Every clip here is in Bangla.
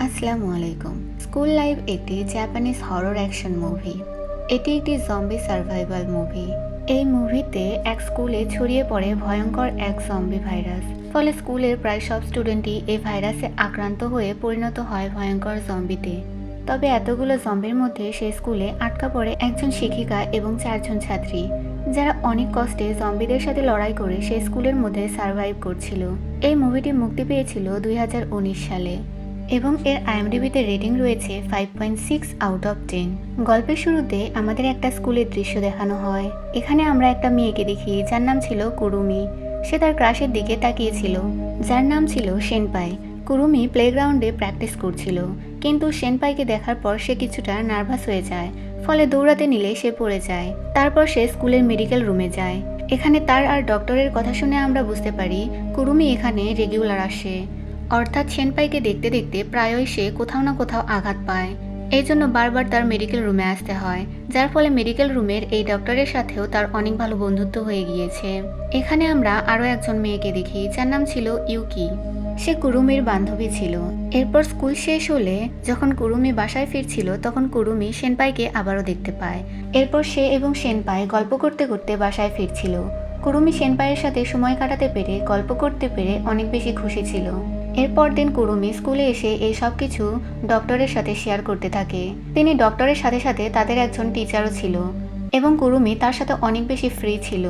আসসালামু আলাইকুম। স্কুল লাইফ একটি জাপানিজ হরর অ্যাকশন মুভি। এটি একটি জম্বি সার্ভাইভাল মুভি। এই মুভিতে এক স্কুলে ছড়িয়ে পড়ে ভয়ঙ্কর এক জম্বি ভাইরাস। ফলে স্কুলের প্রায় সব স্টুডেন্টই এই ভাইরাসে আক্রান্ত হয়ে পরিণত হয় ভয়ঙ্কর জম্বিতে। তবে এতগুলো জম্বির মধ্যে সেই স্কুলে আটকা পড়ে একজন শিক্ষিকা এবং 4জন ছাত্রী, যারা অনেক কষ্টে জম্বিদের সাথে লড়াই করে সেই স্কুলের মধ্যে সার্ভাইভ করছিল। এই মুভিটি মুক্তি পেয়েছিল 2019 সালে এবং এর আইএমডিবিতে রেটিং রয়েছে 5.6 আউট অফ 10। গল্পের শুরুতে আমাদের একটা স্কুলের দৃশ্য দেখানো হয়। এখানে আমরা একটা মেয়েকে দেখি যার নাম ছিল কুরুমি। সে তার ক্রাশের দিকে তাকিয়েছিল, যার নাম ছিল সেনপাই। কুরুমি প্লেগ্রাউন্ডে প্র্যাকটিস করছিল, কিন্তু সেনপাইকে দেখার পর সে কিছুটা নার্ভাস হয়ে যায়। ফলে দৌড়াতে নিলে সে পড়ে যায়। তারপর সে স্কুলের মেডিকেল রুমে যায়। এখানে তার আর ডক্টরের কথা শুনে আমরা বুঝতে পারি কুরুমি এখানে রেগুলার আসে। অর্থাৎ সেনপাইকে দেখতে দেখতে প্রায়ই সে কোথাও না কোথাও আঘাত পায়। এই জন্য বারবার তার মেডিকেল রুমে আসতে হয়, যার ফলে মেডিকেল রুমের এই ডক্টরের সাথেও তার অনেক ভালো বন্ধুত্ব হয়ে গিয়েছে। এখানে আমরা আরও একজন মেয়েকে দেখি যার নাম ছিল ইউকি। সে কুরুমির বান্ধবী ছিল। এরপর স্কুল শেষ হলে যখন কুরুমি বাসায় ফিরছিল তখন কুরুমি সেনপাইকে আবারও দেখতে পায়। এরপর সে এবং সেনপাই গল্প করতে করতে বাসায় ফিরছিল। কুরুমি সেনপাইয়ের সাথে সময় কাটাতে পেরে, গল্প করতে পেরে অনেক বেশি খুশি ছিল। এরপর দিন কুরুমি স্কুলে এসে এই সব কিছু ডক্টরের সাথে শেয়ার করতে থাকে। তিনি ডক্টরের সাথে সাথে তাদের একজন টিচারও ছিল এবং কুরুমি তার সাথে অনেক বেশি ফ্রি ছিল,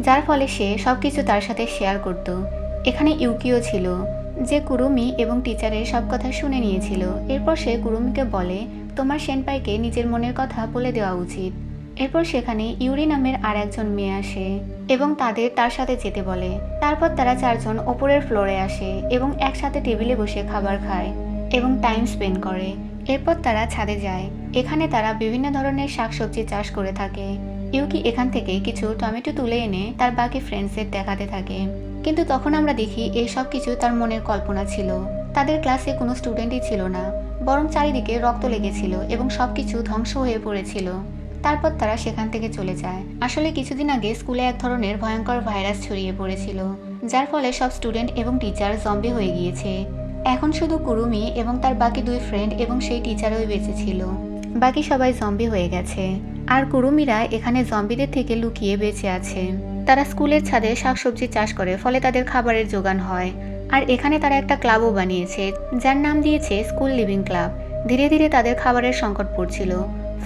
যার ফলে সে সবকিছু তার সাথে শেয়ার করত। এখানে ইউকিও ছিল, যে কুরুমি এবং টিচারের সব কথা শুনে নিয়েছিল। এরপর সে কুরুমিকে বলে, তোমার সেনপাইকে নিজের মনের কথা বলে দেওয়া উচিত। এরপর সেখানে ইউরি নামের আর একজন মেয়ে আসে এবং তার সাথে যেতে বলে। তারপর তারা 4জন ওপরের ফ্লোরে আসে এবং একসাথে টেবিলে বসে খাবার খায় এবং টাইম স্পেন্ড করে। এরপর তারা ছাদে যায়। এখানে তারা বিভিন্ন ধরনের শাকসবজি চাষ করে থাকে। ইউকি এখান থেকে কিছু টমেটো তুলে এনে তার বাকি ফ্রেন্ডসদের দেখাতে থাকে। কিন্তু তখন আমরা দেখি এই সব কিছু তার মনের কল্পনা ছিল। তাদের ক্লাসে কোনো স্টুডেন্টই ছিল না, বরং চারিদিকে রক্ত লেগেছিল এবং সবকিছু ধ্বংস হয়ে পড়েছিল। তারপর তারা সেখান থেকে চলে যায়। আসলে কিছুদিন আগে স্কুলে এক ধরনের ভয়ঙ্কর ভাইরাস ছড়িয়ে পড়েছিল, যার ফলে সব স্টুডেন্ট এবং টিচার জম্বি হয়ে গিয়েছে। এখন শুধু কুরুমি এবং তার বাকি 2 ফ্রেন্ড এবং সেই টিচারই বেঁচে ছিল। বাকি সবাই জম্বি হয়ে গেছে, আর কুরুমিরা এখানে জম্বিদের থেকে লুকিয়ে বেঁচে আছে। তারা স্কুলের ছাদে শাকসবজি চাষ করে, ফলে তাদের খাবারের যোগান হয়। আর এখানে তারা একটা ক্লাবও বানিয়েছে, যার নাম দিয়েছে স্কুল লিভিং ক্লাব। ধীরে ধীরে তাদের খাবারের সংকট পড়ছিল,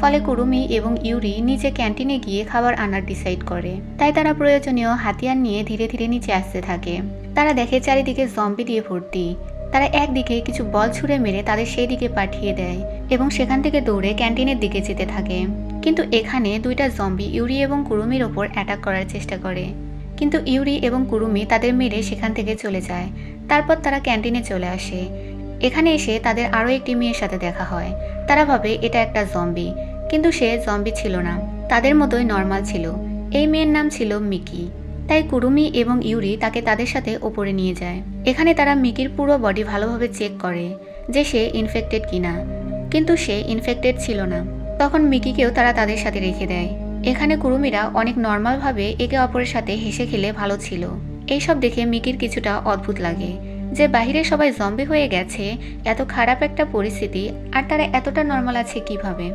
ফলে কুরুমি এবং ইউরি নিচে ক্যান্টিনে গিয়ে খাবার আনার ডিসাইড করে। তাই তারা প্রয়োজনীয় হাতিয়ার নিয়ে ধীরে ধীরে নিচে আসতে থাকে। তারা দেখে চারিদিকে জম্বি দিয়ে ভর্তি। তারা একদিকে কিছু বল ছুঁড়ে মেরে তাদের সেই দিকে পাঠিয়ে দেয় এবং সেখান থেকে দৌড়ে ক্যান্টিনের দিকে যেতে থাকে। কিন্তু এখানে 2টা জম্বি ইউরি এবং কুরুমির ওপর অ্যাটাক করার চেষ্টা করে, কিন্তু ইউরি এবং কুরুমি তাদের মেরে সেখান থেকে চলে যায়। তারপর তারা ক্যান্টিনে চলে আসে। এখানে এসে তাদের আরও একটি মেয়ের সাথে দেখা হয়। তারা ভাবে এটা একটা জম্বি, কিন্তু সে জম্বি ছিল না, তাদের মতোই নর্মাল ছিল। এই মেয়ের নাম ছিল মিকি। তাই কুরুমি এবং ইউরি তাকে তাদের সাথে ওপরে নিয়ে যায়। এখানে তারা মিকির পুরো বডি ভালোভাবে চেক করে যে সে ইনফেক্টেড কিনা, কিন্তু সে ইনফেক্টেড ছিল না। তখন মিকিকেও তারা তাদের সাথে রেখে দেয়। এখানে কুরুমিরা অনেক নর্মালভাবে একে অপরের সাথে হেসে খেলে ভালো ছিল। এইসব দেখে মিকির কিছুটা অদ্ভুত লাগে যে বাহিরে সবাই জম্বি হয়ে গেছে, এত খারাপ একটা পরিস্থিতি, আর তারা এতটা নর্মাল আছে কিভাবে।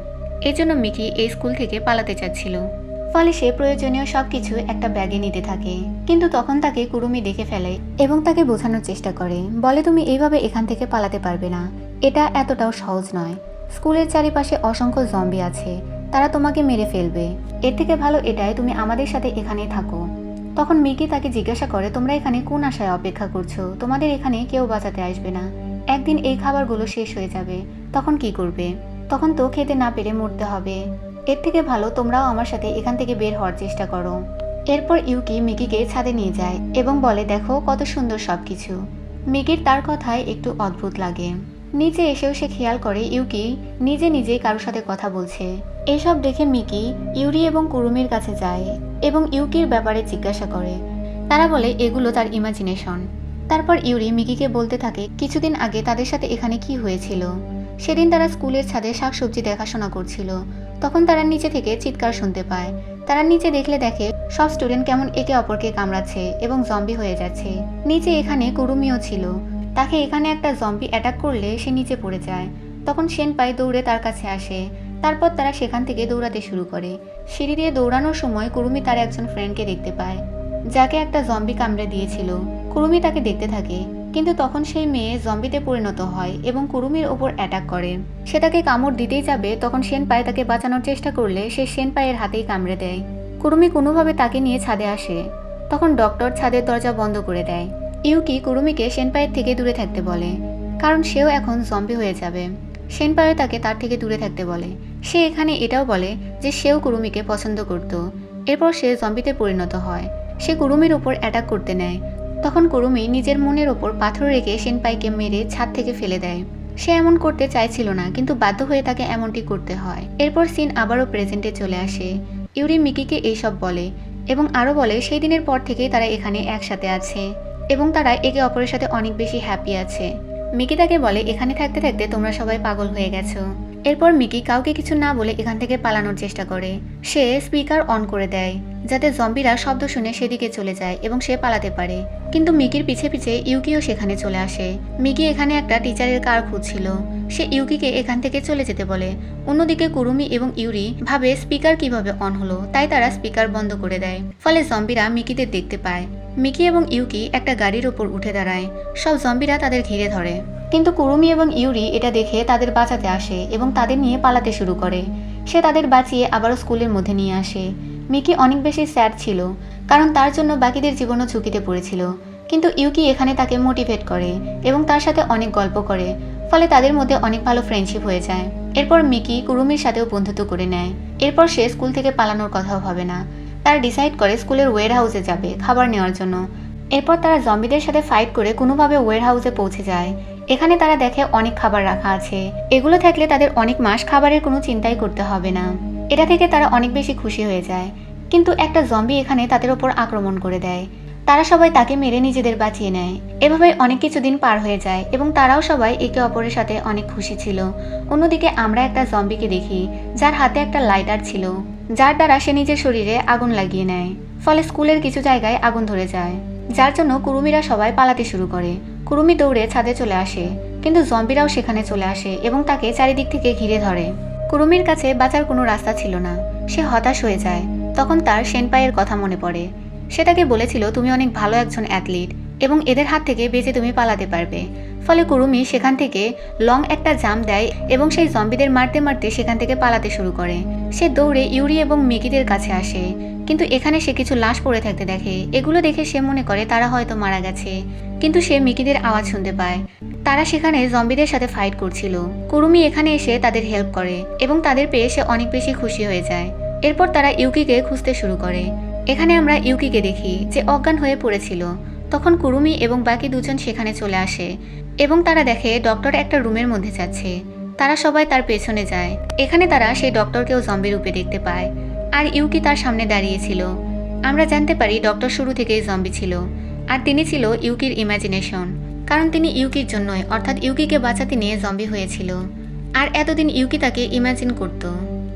এজন্য মিকি এই স্কুল থেকে পালাতে চাচ্ছিল। ফলে সে প্রয়োজনীয় সবকিছু একটা ব্যাগে নিতে থাকে। কিন্তু তখন তাকে কুরুমি দেখে ফেলে এবং তাকে বোঝানোর চেষ্টা করে, বলে তুমি এইভাবে এখান থেকে পালাতে পারবে না, এটা এতটাও সহজ নয়। স্কুলের চারিপাশে অসংখ্য জম্বি আছে, তারা তোমাকে মেরে ফেলবে। এর থেকে ভালো এটাই তুমি আমাদের সাথে এখানেই থাকো। তখন মিকি তাকে জিজ্ঞাসা করে, তোমরা এখানে কোন আশায় অপেক্ষা করছো? তোমাদের এখানে কেউ বাঁচাতে আসবে না। একদিন এই খাবারগুলো শেষ হয়ে যাবে, তখন কি করবে? তখন তো খেতে না পেরে মরতে হবে। এর থেকে ভালো তোমরাও আমার সাথে এখান থেকে বের হওয়ার চেষ্টা করো। এরপর ইউকি মিকিকে ছাদে নিয়ে যায় এবং বলে, দেখো কত সুন্দর সবকিছু। মিকির তার কথায় একটু অদ্ভুত লাগে। নিচে এসেও সে খেয়াল করে ইউকি নিজে নিজেই কারোর সাথে কথা বলছে। এসব দেখে মিকি ইউরি এবং কুরুমির কাছে যায় এবং ইউকির ব্যাপারে জিজ্ঞাসা করে। তারা বলে এগুলো তার ইমাজিনেশন। তারপর ইউরি মিকিকে বলতে থাকে কিছুদিন আগে তাদের সাথে এখানে কি হয়েছিল। সেদিন তারা স্কুলের ছাদে শাকসবজি দেখাশোনা করছিল, তখন তারা নিচে থেকে চিৎকার শুনতে পায়। তারা নিচে দেখলে দেখে সব স্টুডেন্ট কেমন একে অপরকে কামড়াচ্ছে এবং জম্বি হয়ে যাচ্ছে। নিচে এখানে কুরুমিও ছিল। তাকে এখানে একটা জম্বি অ্যাটাক করলে সে নিচে পড়ে যায়। তখন সেনপাই দৌড়ে তার কাছে আসে। তারপর তারা সেখান থেকে দৌড়াতে শুরু করে। সিঁড়ি দিয়ে দৌড়ানোর সময় কুরুমি তার একজন ফ্রেন্ডকে দেখতে পায়, যাকে একটা জম্বি কামড়ে দিয়েছিল। কুরুমি তাকে দেখতে থাকে, কিন্তু তখন সেই মেয়ে জম্বিতে পরিণত হয় এবং কুরুমির ওপর অ্যাটাক করে। সে তাকে কামড় দিতেই যাবে, তখন সেনপাই তাকে বাঁচানোর চেষ্টা করলে সে সেনপাইয়ের হাতেই কামড়ে দেয়। কুরুমি কোনোভাবে তাকে নিয়ে ছাদে আসে। তখন ডক্টর ছাদের দরজা বন্ধ করে দেয়। ইউকি কুরুমিকে সেনপাইয়ের থেকে দূরে থাকতে বলে, কারণ সেও এখন জম্বি হয়ে যাবে। সেনপাইও তাকে তার থেকে দূরে থাকতে বলে। সে এখানে এটাও বলে যে সেও কুরুমিকে পছন্দ করত। এরপর সে জম্বিতে পরিণত হয়। সে কুরুমির ওপর অ্যাটাক করতে নেয়। তখন কুরুমি নিজের মনের ওপর পাথর রেখে সেনপাইকে মেরে ছাদ থেকে ফেলে দেয়। সে এমন করতে চাইছিল না, কিন্তু বাধ্য হয়ে তাকে এমনটি করতে হয়। এরপর সিন আবারও প্রেজেন্টে চলে আসে। ইউরি মিকিকে এইসব বলে এবং আরও বলে সেই দিনের পর থেকেই তারা এখানে একসাথে আছে এবং তারা একে অপরের সাথে অনেক বেশি হ্যাপি আছে। মিকি তাকে বলে এখানে থাকতে থাকতে তোমরা সবাই পাগল হয়ে গেছো। এরপর মিকি কাউকে কিছু না বলে এখান থেকে পালানোর চেষ্টা করে। সে স্পিকার অন করে দেয় যাতে জম্বিরা শব্দ শুনে সেদিকে চলে যায় এবং সে পালাতে পারে। কিন্তু মিকির পিছে পিছে ইউকিও সেখানে চলে আসে। মিকি এখানে একটা টিচারের কার খুঁজছিল। সে ইউকিকে এখান থেকে চলে যেতে বলে। অন্যদিকে কুরুমি এবং ইউরি ভাবে স্পিকার কিভাবে অন হলো, তাই তারা স্পিকার বন্ধ করে দেয়। ফলে জম্বিরা মিকিদের দেখতে পায়। মিকি এবং ইউকি একটা গাড়ির ওপর উঠে দাঁড়ায়। সব জম্বিরা তাদের ঘিরে ধরে, কিন্তু কুরুমি এবং ইউরি এটা দেখে তাদের বাঁচাতে আসে এবং তাদের নিয়ে পালাতে শুরু করে। সে তাদের বাঁচিয়ে আবারও স্কুলের মধ্যে নিয়ে আসে। মিকি অনেক বেশি স্যাড ছিল, কারণ তার জন্য বাকিদের জীবনও ঝুঁকিতে পড়েছিল। কিন্তু ইউকি এখানে তাকে মোটিভেট করে এবং তার সাথে অনেক গল্প করে। ফলে তাদের মধ্যে অনেক ভালো ফ্রেন্ডশিপ হয়ে যায়। এরপর মিকি কুরুমির সাথেও বন্ধুত্ব করে নেয়। এরপর সে স্কুল থেকে পালানোর কথাও ভাবে না। তারা ডিসাইড করে স্কুলের ওয়্যার হাউসে যাবে খাবার নেওয়ার জন্য। এরপর তারা জম্বিদের সাথে ফাইট করে কোনোভাবে ওয়্যার হাউসে পৌঁছে যায়। এখানে তারা দেখে অনেক খাবার রাখা আছে। এগুলো থাকলে তাদের অনেক মাস খাবারের কোনো চিন্তাই করতে হবে না। এটা থেকে তারা অনেক বেশি খুশি হয়ে যায়। কিন্তু একটা জম্বি এখানে তাদের ওপর আক্রমণ করে দেয়। তারা সবাই তাকে মেরে নিজেদের বাঁচিয়ে নেয়। এভাবে অনেক কিছুদিন পার হয়ে যায় এবং তারাও সবাই একে অপরের সাথে অনেক খুশি ছিল। অন্যদিকে আমরা একটা জম্বিকে দেখি যার হাতে একটা লাইটার ছিল, যার দ্বারা সে নিজের শরীরে আগুন লাগিয়ে নেয়। ফলে স্কুলের কিছু জায়গায় আগুন ধরে যায়, যার জন্য কুরুমিরা সবাই পালাতে শুরু করে। কুরুমি দৌড়ে ছাদে চলে আসে, কিন্তু জম্বিরাও সেখানে চলে আসে এবং তাকে চারিদিক থেকে ঘিরে ধরে। কুরুমির কাছে বাঁচার কোনো রাস্তা ছিল না। সে হতাশ হয়ে যায়। তখন তার সেনপাইয়ের কথা মনে পড়ে। সে তাকে বলেছিল তুমি অনেক ভালো একজন অ্যাথলিট এবং এদের হাত থেকে বেঁচে তুমি পালাতে পারবে। ফলে কুরুমি সেখান থেকে লং একটা জাম্প দেয় এবং সেই জম্বিদের মারতে মারতে সেখান থেকে পালাতে শুরু করে। সে দৌড়ে ইউরি এবং মিকিদের কাছে আসে, কিন্তু এখানে সে কিছু লাশ পড়ে থাকতে দেখে। এগুলো দেখে সে মনে করে তারা হয়তো মারা গেছে, কিন্তু সে মিকিদের আওয়াজ শুনতে পায়। তারা সেখানে জম্বিদের সাথে ফাইট করছিল। কুরুমি এখানে এসে তাদের হেল্প করে এবং তাদের পেয়ে সে অনেক বেশি খুশি হয়ে যায়। এরপর তারা ইউকিকে খুঁজতে শুরু করে। এখানে আমরা ইউকিকে দেখি যে অজ্ঞান হয়ে পড়েছিল। তখন কুরুমি এবং বাকি দুজন সেখানে চলে আসে এবং তারা দেখে ডক্টর একটা রুমের মধ্যে যাচ্ছে। তারা সবাই তার পেছনে যায়। এখানে তারা সেই ডক্টরকেও জম্বি রূপে দেখতে পায়, আর ইউকি তার সামনে দাঁড়িয়েছিল। আমরা জানতে পারি ডক্টর শুরু থেকেই জম্বি ছিল, আর তিনি ছিল ইউকির ইমাজিনেশন, কারণ তিনি ইউকির জন্যই, অর্থাৎ ইউকিকে বাঁচাতে নিয়ে জম্বি হয়েছিল। আর এতদিন ইউকি তাকে ইমাজিন করত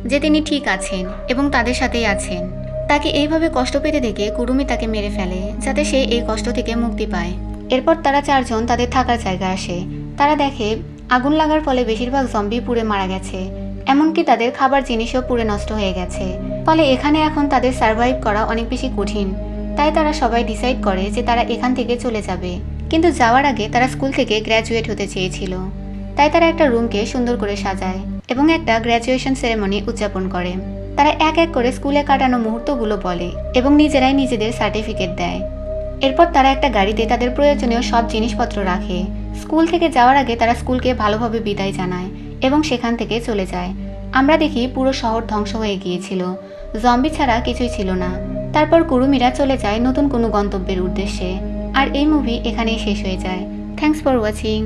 যে তিনি ঠিক আছেন এবং তাদের সাথেই আছেন। তাকে এইভাবে কষ্ট পেতে দেখে কুরুমি তাকে মেরে ফেলে যাতে সে এই কষ্ট থেকে মুক্তি পায়। এরপর তারা চারজন তাদের থাকার জায়গায় আসে। তারা দেখে আগুন লাগার ফলে বেশিরভাগ জম্বি পুড়ে মারা গেছে, এমনকি তাদের খাবার জিনিসও পুড়ে নষ্ট হয়ে গেছে। ফলে এখানে এখন তাদের সার্ভাইভ করা অনেক বেশি কঠিন। তাই তারা সবাই ডিসাইড করে যে তারা এখান থেকে চলে যাবে। কিন্তু যাওয়ার আগে তারা স্কুল থেকে গ্র্যাজুয়েট হতে চেয়েছিল। তাই তারা একটা রুমকে সুন্দর করে সাজায় এবং একটা গ্র্যাজুয়েশন সেরেমনি উদযাপন করে। তারা এক এক করে স্কুলে কাটানো মুহূর্তগুলো বলে এবং নিজেরাই নিজেদের সার্টিফিকেট দেয়। এরপর তারা একটা গাড়িতে তাদের প্রয়োজনীয় সব জিনিসপত্র রাখে। স্কুল থেকে যাওয়ার আগে তারা স্কুলকে ভালোভাবে বিদায় জানায় এবং সেখান থেকে চলে যায়। আমরা দেখি পুরো শহর ধ্বংস হয়ে গিয়েছিল, জম্বি ছাড়া কিছুই ছিল না। তারপর কুরুমিরা চলে যায় নতুন কোনো গন্তব্যের উদ্দেশ্যে। আর এই মুভি এখানেই শেষ হয়ে যায়। Thanks for watching.